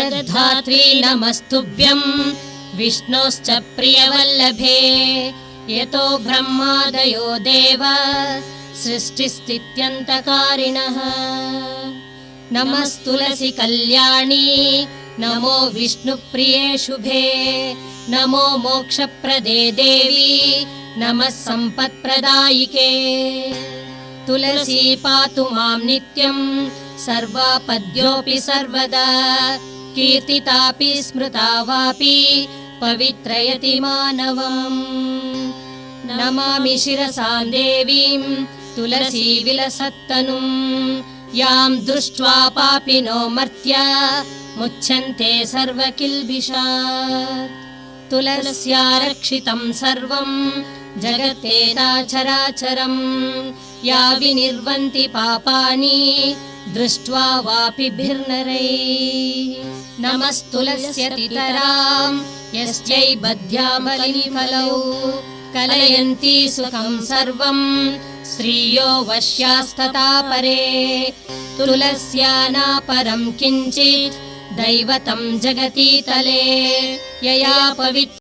जगद्धात्री नमस्तुभ्यं विष्णोश्च प्रियवल्लभे यतो ब्रह्मादयो देव सृष्टिस्थित्यन्तकारिणः नमस्तुलसी कल्याणी नमो विष्णुप्रिये शुभे नमो मोक्षप्रदे देवी नमः सम्पत्प्रदायिके तुलसी पातु मां नित्यं सर्वापद्योऽपि सर्वदा कीर्तितापि स्मृता वापि पवित्रयति मानवम् नमामि शिरसां देवीं तुलसी विलसत्तनुं यां दृष्ट्वा पापिनो मर्त्या मुच्यन्ते सर्वकिल्बिषात् तुलस्या रक्षितं सर्वं जगत्तेनाचराचरं या विनिर्वन्ति पापानि दृष्ट्वा वापि भिर्नरैः नमस्तुलस्यतितरां यस्यै बध्यामलिफलौ कलयन्ति सुखं सर्वं श्रियो वश्यास्तथा परे तुलस्या नापरं किञ्चित् दैवतं जगति तले यया पवित्र